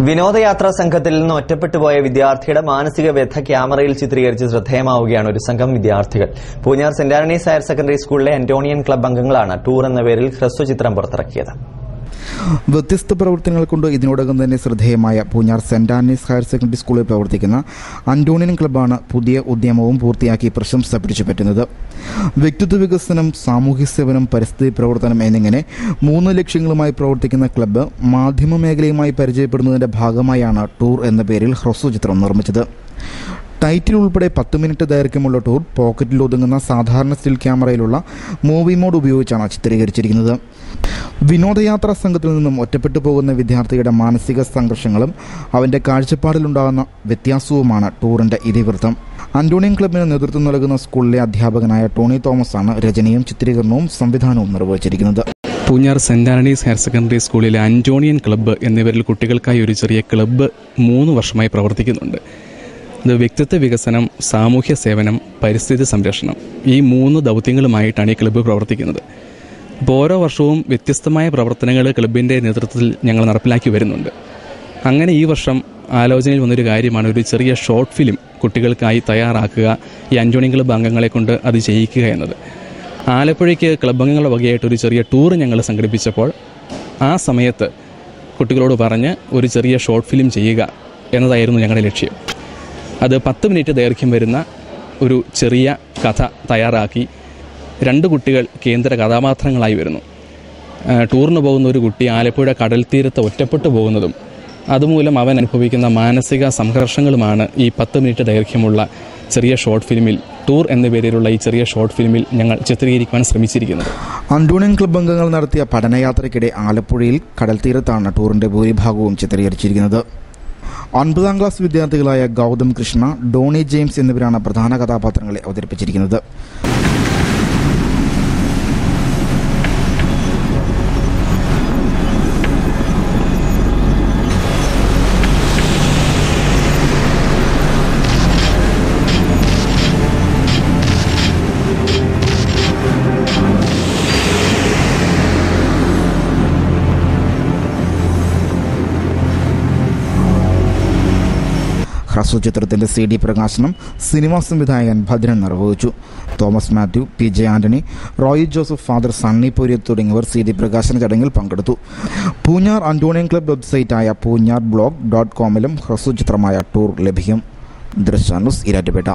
വിനോദയാത്രാ സംഘത്തിൽ നിന്ന് ഒറ്റപ്പെട്ടുപോയ വിദ്യാർത്ഥിയുടെ മാനസിക വ്യഥ ക്യാമറയിൽ ചിത്രീകരിച്ച് ശ്രദ്ധേയമാവുകയാണ് ഒരു സംഘം വിദ്യാർത്ഥികൾ. Poonjar saint Antony's higher secondary സ്കൂളിലെ ആന്റോണിയൻ ക്ലബ്ബ് അംഗങ്ങളാണ് ടൂർ എന്ന പേരിൽ ഹ്രസ്വചിത്രം പുറത്തിറക്കിയത്. വ്യത്യസ്ത പ്രവർത്തനങ്ങൾ കൊണ്ട് ഇതിനോടകം തന്നെ ശ്രദ്ധേയമായ Poonjar saint Antony's higher secondary സ്കൂളിൽ പ്രവർത്തിക്കുന്ന ആന്റോണിയൻ ക്ലബ്ബാണ് പുതിയ ഉദ്യമവും പൂർത്തിയാക്കി പ്രശംസ പിടിച്ചുപറ്റുന്നത്. വ്യക്തിത്വ വികസനം, സാമൂഹ്യ സേവനം, പരിസ്ഥിതി പ്രവർത്തനം എന്നിങ്ങനെ 3 ലക്ഷ്യങ്ങളുമായി പ്രവർത്തിക്കുന്ന ക്ലബ്ബ് മാധ്യമ മേഖലയുമായി പരിചയപ്പെടുന്നതിന്റെ ഭാഗമായാണ് ടൂർ എന്ന പേരിൽ ഹ്രസ്വചിത്രം നിർമ്മിച്ചത്. ടൈറ്റിൽ ഉൾപ്പെടെ 10 മിനിറ്റ് ദൈർഘ്യമുള്ള ടൂർ പോക്കറ്റിൽ ഒതുങ്ങുന്ന സാധാരണ സ്റ്റിൽ ക്യാമറയിലുള്ള മൂവി മോഡ് ഉപയോഗിച്ചാണ് ചിത്രീകരിച്ചിരിക്കുന്നത്. വിനോദയാത്രാ സംഘത്തിൽ നിന്നും ഒറ്റപ്പെട്ടു പോകുന്ന വിദ്യാർത്ഥിയുടെ മാനസിക സംഘർഷങ്ങളും അവന്റെ കാഴ്ചപ്പാടിലുണ്ടാകുന്ന വ്യത്യാസവുമാണ് ടൂറിന്റെ ഇതിവൃത്തം. ആന്റോണിയൻ ക്ലബിന് നേതൃത്വം നൽകുന്ന സ്കൂളിലെ അധ്യാപകനായ ടോണി തോമസ് ആണ് രചനയും ചിത്രീകരണവും സംവിധാനവും നിർവഹിച്ചിരിക്കുന്നത്. Poonjar saint Antony's higher secondary സ്കൂളിലെ ആന്റോണിയൻ ക്ലബ്ബ് എന്നിവരിൽ കുട്ടികൾക്കായി ഒരു ചെറിയ ക്ലബ്ബ് 3 വർഷമായി പ്രവർത്തിക്കുന്നുണ്ട്. ഇത് വ്യക്തിത്വ വികസനം, സാമൂഹ്യ സേവനം, പരിസ്ഥിതി സംരക്ഷണം, ഈ 3 ദൗത്യങ്ങളുമായിട്ടാണ് ഈ ക്ലബ്ബ് പ്രവർത്തിക്കുന്നത്. അപ്പോൾ ഓരോ വർഷവും വ്യത്യസ്തമായ പ്രവർത്തനങ്ങൾ ക്ലബിൻ്റെ നേതൃത്വത്തിൽ ഞങ്ങൾ നടപ്പിലാക്കി വരുന്നുണ്ട്. അങ്ങനെ ഈ വർഷം ആലോചനയിൽ വന്നൊരു കാര്യമാണ് ഒരു ചെറിയ ഷോർട്ട് ഫിലിം കുട്ടികൾക്കായി തയ്യാറാക്കുക, ഈ ആന്റോണിയൻ ക്ലബ്ബ് അംഗങ്ങളെ കൊണ്ട് അത് ചെയ്യിക്കുക എന്നത്. ആലപ്പുഴയ്ക്ക് ക്ലബ്ബ് അംഗങ്ങളുടെ വകയായിട്ട് ഒരു ചെറിയ ടൂർ ഞങ്ങൾ സംഘടിപ്പിച്ചപ്പോൾ ആ സമയത്ത് കുട്ടികളോട് പറഞ്ഞ് ഒരു ചെറിയ ഷോർട്ട് ഫിലിം ചെയ്യുക എന്നതായിരുന്നു ഞങ്ങളുടെ ലക്ഷ്യം. അത് 10 മിനിറ്റ് ദൈർഘ്യം വരുന്ന ഒരു ചെറിയ കഥ തയ്യാറാക്കി 2 കുട്ടികൾ കേന്ദ്ര കഥാപാത്രങ്ങളായി വരുന്നു. ടൂറിന് പോകുന്ന ഒരു കുട്ടി ആലപ്പുഴ കടൽ തീരത്ത് ഒറ്റപ്പെട്ടു പോകുന്നതും അതുമൂലം അവൻ അനുഭവിക്കുന്ന മാനസിക സംഘർഷങ്ങളുമാണ് ഈ 10 മിനിറ്റ് ദൈർഘ്യമുള്ള ചെറിയ ഷോർട്ട് ഫിലിമിൽ, ടൂർ എന്ന പേരിലുള്ള ഈ ചെറിയ ഷോർട്ട് ഫിലിമിൽ ഞങ്ങൾ ചിത്രീകരിക്കുവാൻ ശ്രമിച്ചിരിക്കുന്നത്. ആന്റോണിയൻ ക്ലബ്ബ് അംഗങ്ങൾ നടത്തിയ പഠനയാത്രയ്ക്കിടെ ആലപ്പുഴയിൽ കടൽ തീരത്താണ് ടൂറിന്റെ ഭൂരിഭാഗവും ചിത്രീകരിച്ചിരിക്കുന്നത്. 9ാം ക്ലാസ് വിദ്യാർത്ഥികളായ ഗൗതം കൃഷ്ണ, ഡോണി ജെയിംസ് എന്നിവരാണ് പ്രധാന കഥാപാത്രങ്ങളെ അവതരിപ്പിച്ചിരിക്കുന്നത്. ഹ്രസ്വചിത്രത്തിന്റെ CD പ്രകാശനം സിനിമാ സംവിധായകൻ ഭദ്രൻ നിർവഹിച്ചു. തോമസ് മാത്യു, PJ ആന്റണി, റോയി ജോസഫ്, ഫാദർ സണ്ണി പൊരിയത്ത് തുടങ്ങിയവർ CD പ്രകാശന ചടങ്ങിൽ പങ്കെടുത്തു. പൂഞ്ഞാർ ആന്റോണിയൻ ക്ലബ്ബ് വെബ്സൈറ്റായ പൂഞ്ഞാർ blog.com ഹ്രസ്വചിത്രമായ ടൂർ ലഭിക്കും. ദൃശ്യ ന്യൂസ്, ഇരാറ്റുപേട്ട.